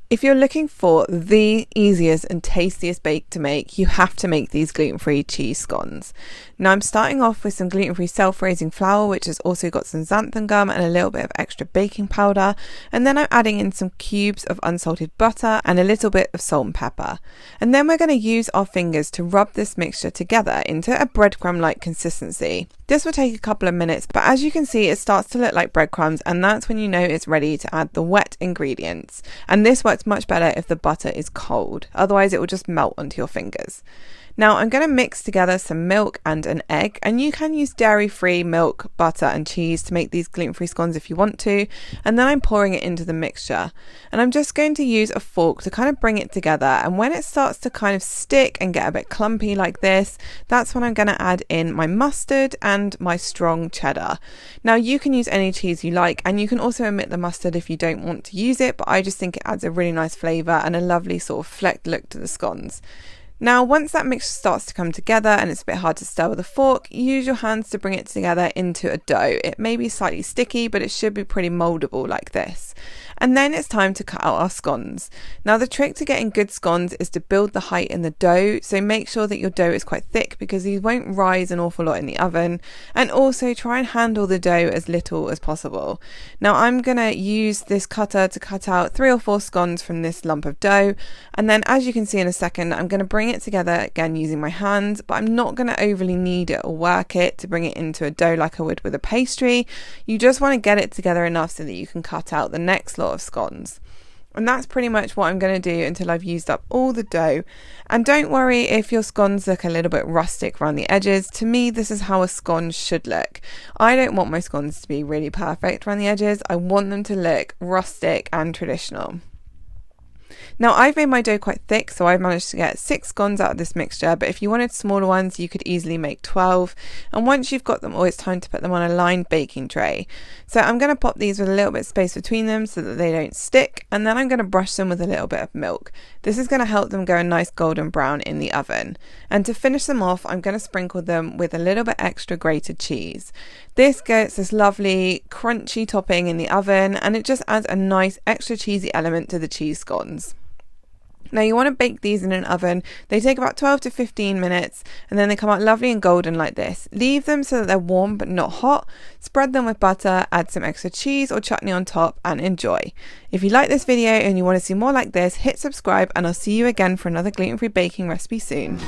If you're looking for the easiest and tastiest bake to make, you have to make these gluten-free cheese scones. Now I'm starting off with some gluten-free self-raising flour, which has also got some xanthan gum and a little bit of extra baking powder, and then I'm adding in some cubes of unsalted butter and a little bit of salt and pepper. And then we're going to use our fingers to rub this mixture together into a breadcrumb-like consistency. This will take a couple of minutes, but as you can see, it starts to look like breadcrumbs, and that's when you know it's ready to add the wet ingredients. And this works much better if the butter is cold, otherwise it will just melt onto your fingers. Now I'm going to mix together some milk and an egg, and you can use dairy-free milk, butter and cheese to make these gluten-free scones if you want to, and then I'm pouring it into the mixture. And I'm just going to use a fork to kind of bring it together, and when it starts to kind of stick and get a bit clumpy like this, that's when I'm going to add in my mustard and my strong cheddar. Now you can use any cheese you like, and you can also omit the mustard if you don't want to use it, but I just think it adds a really nice flavour and a lovely sort of flecked look to the scones. Now once that mixture starts to come together and it's a bit hard to stir with a fork, use your hands to bring it together into a dough. It may be slightly sticky, but it should be pretty mouldable like this. And then it's time to cut out our scones. Now the trick to getting good scones is to build the height in the dough, so make sure that your dough is quite thick because these won't rise an awful lot in the oven, and also try and handle the dough as little as possible. Now I'm going to use this cutter to cut out 3 or 4 scones from this lump of dough, and then as you can see in a second, I'm going to bring it together again using my hands, but I'm not going to overly knead it or work it to bring it into a dough like I would with a pastry. You just want to get it together enough so that you can cut out the next lot of scones. And that's pretty much what I'm going to do until I've used up all the dough. And don't worry if your scones look a little bit rustic around the edges. To me, this is how a scone should look. I don't want my scones to be really perfect around the edges. I want them to look rustic and traditional. Now I've made my dough quite thick, so I've managed to get 6 scones out of this mixture, but if you wanted smaller ones you could easily make 12, and once you've got them all, it's time to put them on a lined baking tray. So I'm going to pop these with a little bit of space between them so that they don't stick, and then I'm going to brush them with a little bit of milk. This is going to help them go a nice golden brown in the oven. And to finish them off, I'm going to sprinkle them with a little bit extra grated cheese. This gets this lovely crunchy topping in the oven, and it just adds a nice extra cheesy element to the cheese scones. Now you want to bake these in an oven. They take about 12 to 15 minutes, and then they come out lovely and golden like this. Leave them so that they're warm but not hot. Spread them with butter, add some extra cheese or chutney on top, and enjoy. If you like this video and you want to see more like this, hit subscribe, and I'll see you again for another gluten-free baking recipe soon.